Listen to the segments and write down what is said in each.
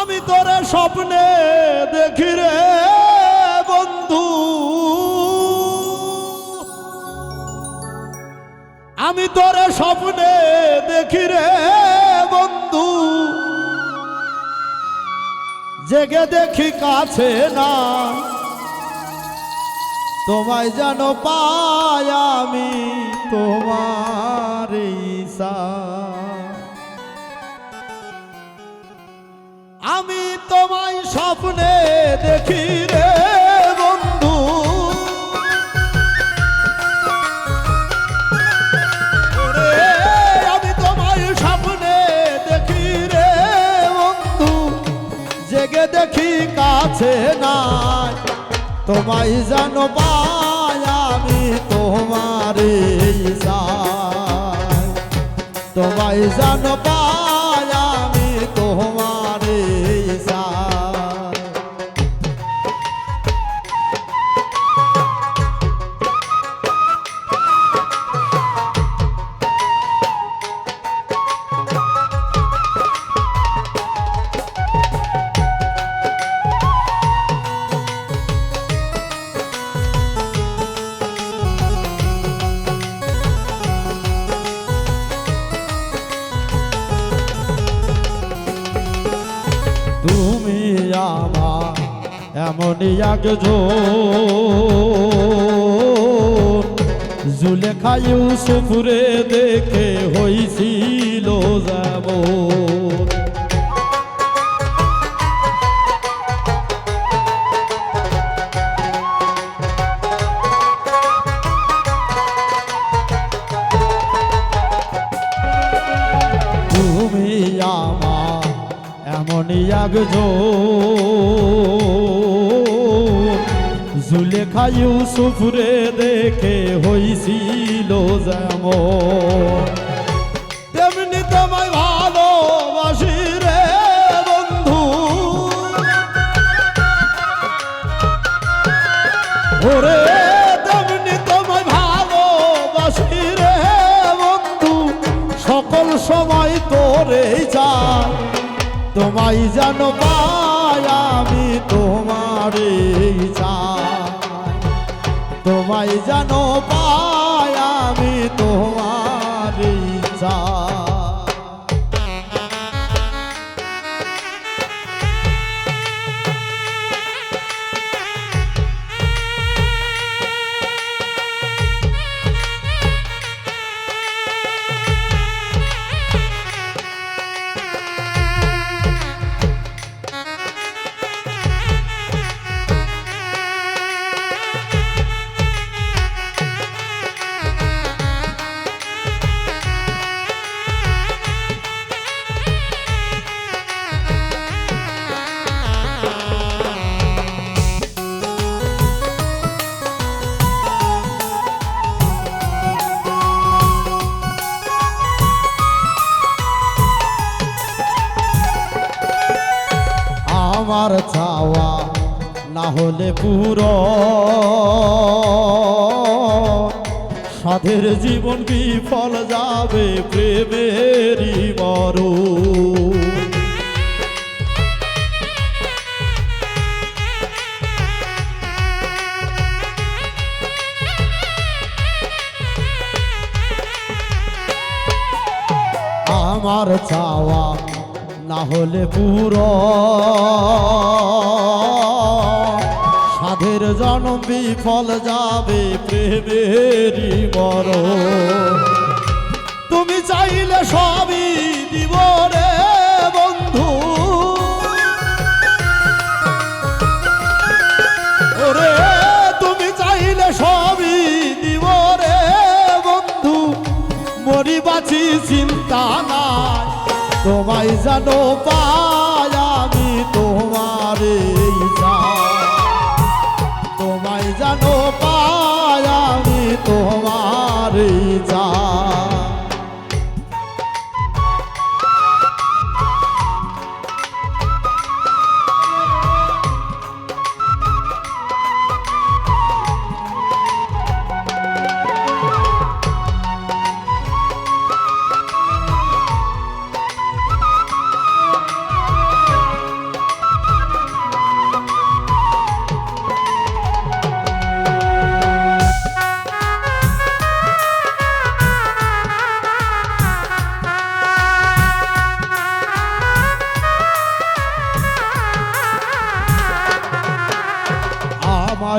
আমি তোরে স্বপ্নে দেখি রে বন্ধু, আমি তোরে স্বপ্নে দেখি রে বন্ধু, জেগে দেখি কাছে না, তোমায় যেন পাই আমি তোমার ঈশা। আমি তোমায় স্বপ্নে দেখি রে বন্ধু, আমি তোমায় স্বপ্নে দেখি রে বন্ধু, জেগে দেখি কাছে নাই, তোমায় যেন পাই আমি তোমার ঈশা। তোমায় যেন পাই আমি তোমার ঈশা। তুমি আমার এমনই একজন, জুলেখা ইউসুফরে দেখে হইছিল যেমন। তুমি আমার এমনই একজন, জুলেখা ইউসুফরে দেখে হইছিল যেমন, তেমনি তোমায় ভালোবাসি রে বন্ধু। ওরে তেমনি তোমায় ভালোবাসি রে বন্ধু, সকল সময় তোরে চাই, তোমায় যেন পাই আমি তোমার ঈশা। তোমায় যেন পাই আমি তোমার ঈশা। আমার চাওয়া না হলে পুরো, সাধের জীবন বিফল যাবে প্রেমেরই মরণ। আমার চাওয়া না হলে পুরো, সাধের জন্ম বিফল যাবে প্রেমেরই মরণ। তুমি চাইলে সবই দিব রে বন্ধু, ওরে তুমি চাইলে সবই দিব রে বন্ধু, মরি বাঁচি চিন্তা নাই, তোমায় যেন পাই আমি তোমার ঈশা। তোমায় যেন পাই আমি তোমার ঈশা।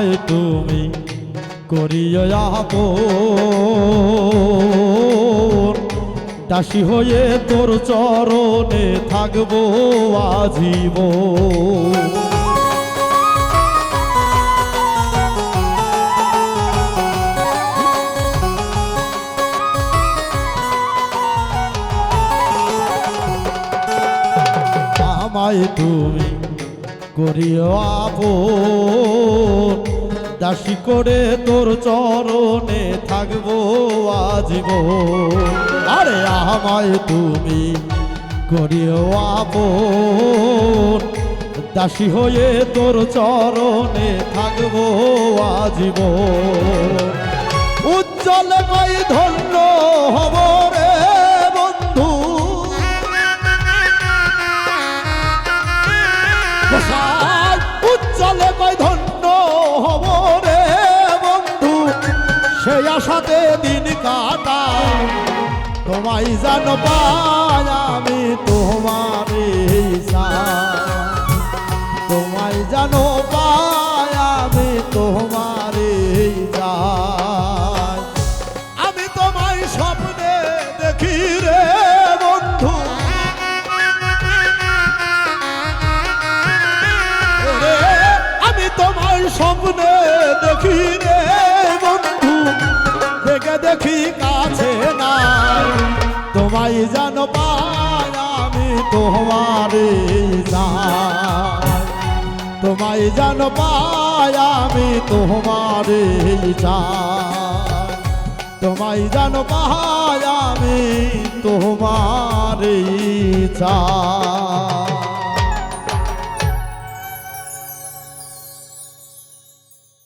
আমায় তুমি করিও আপন, দাসী হয়ে তোর চরণে থাকবো আজীবন। আমায় তুমি করিও আপন, দাসী করে তোর চরণে থাকবো আজীবন। আরে আমায় তুমি করিও আপন, দাসী হয়ে তোর চরণে থাকবো আজীবন। উজ্জ্বলময় ধন্য হব রে বন্ধু, উজ্জ্বলময় ধন্য হব রে বন্ধু, সেই আশাতে দিন কাটাই, তোমায় যেন পাই আমি তোমারে চাই, তোমায় যেন পাই আমি তোমারে চাই। আমি তোমায় স্বপ্নে দেখি রে বন্ধু, আমি তোমায় স্বপ্নে দেখি রে বন্ধু, দেখে দেখি কাছে নাই, তোমায় যেন পাই আমি তোমারে চাই, তোমায় যেন পাই আমি তোমারে চাই, তোমায় যেন পাই আমি তোমারে চাই।